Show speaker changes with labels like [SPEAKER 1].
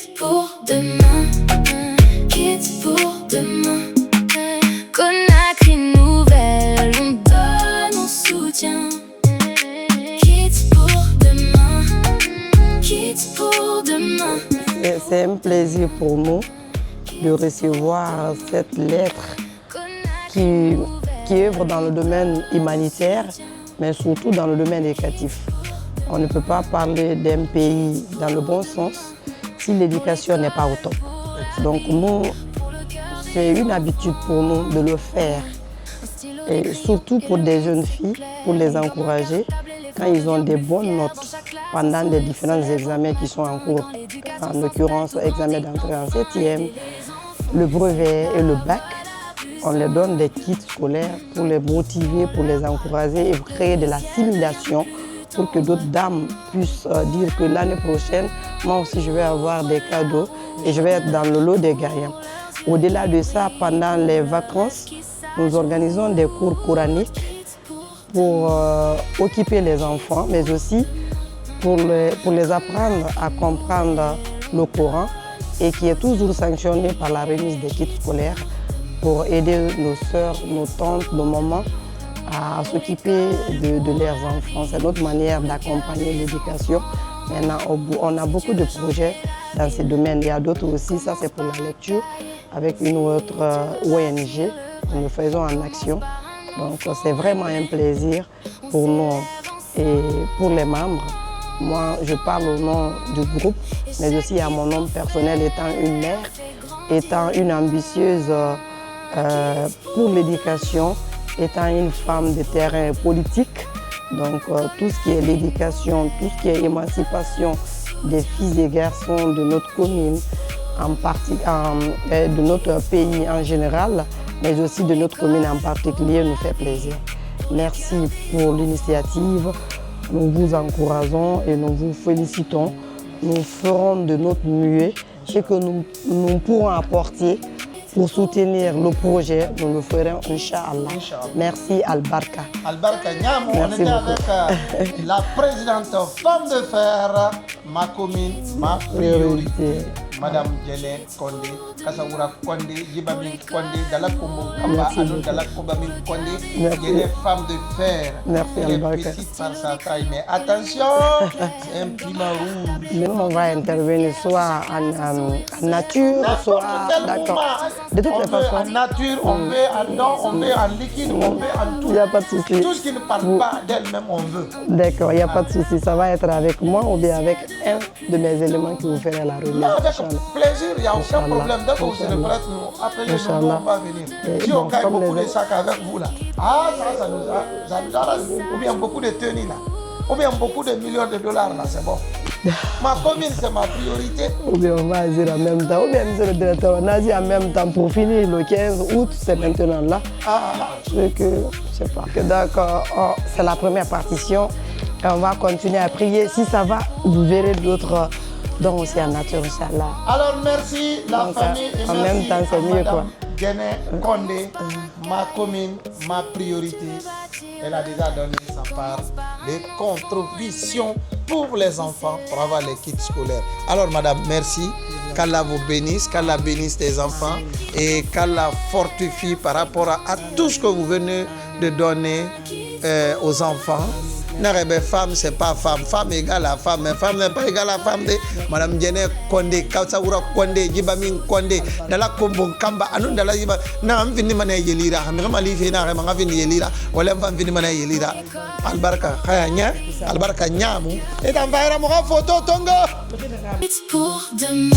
[SPEAKER 1] Kids pour demain, kids pour demain. Conakry nouvelle, on donne, on soutient. Kids pour demain, kids pour demain.
[SPEAKER 2] C'est un plaisir pour nous de recevoir cette lettre qui œuvre dans le domaine humanitaire, mais surtout dans le domaine éducatif. On ne peut pas parler d'un pays dans le bon sens si l'éducation n'est pas au top. Donc nous, c'est une habitude pour nous de le faire, et surtout pour des jeunes filles, pour les encourager quand ils ont des bonnes notes pendant les différents examens qui sont en cours. En l'occurrence, l'examen d'entrée en 7e, le brevet et le bac. On leur donne des kits scolaires pour les motiver, pour les encourager et créer de la simulation pour que d'autres dames puissent dire que l'année prochaine, moi aussi je vais avoir des cadeaux et je vais être dans le lot des gagnants. Au-delà de ça, pendant les vacances, nous organisons des cours coraniques pour occuper les enfants, mais aussi pour les apprendre à comprendre le Coran, et qui est toujours sanctionné par la remise des kits scolaires pour aider nos sœurs, nos tantes, nos mamans à s'occuper de leurs enfants. C'est notre manière d'accompagner l'éducation. Maintenant, on a beaucoup de projets dans ces domaines. Il y a d'autres aussi, ça c'est pour la lecture, avec une autre ONG. Nous le faisons en action. Donc c'est vraiment un plaisir pour nous et pour les membres. Moi, je parle au nom du groupe, mais aussi à mon nom personnel, étant une mère, étant une ambitieuse pour l'éducation, étant une femme de terrain politique. Donc tout ce qui est l'éducation, tout ce qui est émancipation des filles et garçons de notre commune, de notre pays en général, mais aussi de notre commune en particulier, nous fait plaisir. Merci pour l'initiative. Nous vous encourageons et nous vous félicitons. Nous ferons de notre mieux ce que nous pourrons apporter pour soutenir le projet. Nous le ferons, Inch'Allah. Merci, Al-Barka.
[SPEAKER 3] Al-Barka Niamou, on était avec la présidente Femme de Fer, ma commune, ma priorité. Madame Djene Kondé, Kassaoura Kondé, Jibamin Kondé, Dalakombo Kamba, Alon Dalakobamin Kondé, Djene Femme de Fer.
[SPEAKER 2] Merci,
[SPEAKER 3] elle
[SPEAKER 2] Al-Barka.
[SPEAKER 3] est petite par sa taille, mais attention, c'est un piment rouge.
[SPEAKER 2] Nous, on va intervenir soit en nature, soit... D'accord. De toutes les façons.
[SPEAKER 3] En nature, on veut en don, on veut en liquide, on veut en tout.
[SPEAKER 2] Il n'y a pas de souci.
[SPEAKER 3] Tout ce qui ne parle pas d'elle-même, on veut.
[SPEAKER 2] D'accord, il n'y a pas de souci. Ça va être avec moi ou bien avec un de mes éléments qui vous fera la remise.
[SPEAKER 3] Non, avec plaisir, il n'y a aucun problème. Dès que vous serez prête, nous appelez-nous, on va venir. Si on gagne beaucoup de sacs avec vous là, ça nous arrange. Ou bien beaucoup de tenues là, ou bien beaucoup de millions de dollars là, c'est bon. Ma commune, c'est ma priorité.
[SPEAKER 2] Ou bien on va agir en même temps. Ou bien, monsieur le directeur, on agit en même temps pour finir le 15 août, c'est maintenant là. Je sais pas. D'accord, c'est la première partition. Et on va continuer à prier. Si ça va, vous verrez d'autres dons aussi en nature, Inch'Allah.
[SPEAKER 3] Alors merci la famille et
[SPEAKER 2] en
[SPEAKER 3] merci
[SPEAKER 2] même temps, c'est mieux quoi.
[SPEAKER 3] Djene Kondé, ma commune, ma priorité. Elle a déjà donné sa part de contribution pour les enfants, pour avoir les kits scolaires. Alors madame, merci. Qu'Allah vous bénisse, qu'Allah bénisse tes enfants et qu'Allah fortifie par rapport à tout ce que vous venez de donner aux enfants. Femme, c'est pas femme. Femme égale à femme, mais femme n'est pas égale à femme. Madame Djene Kondé, Kassaoura Kondé, Jibamin Kondé, Dala Kombo Kamba, Anou Dala Jiba, na mvini mana yelira, hamira lifi na rema mvini yelira, wala mvini mana yelira. Al-Barka, Khaya Nya, Al-Barka Niamou. Et dans Vaira Moura photo Tongo.
[SPEAKER 1] Kids pour demain.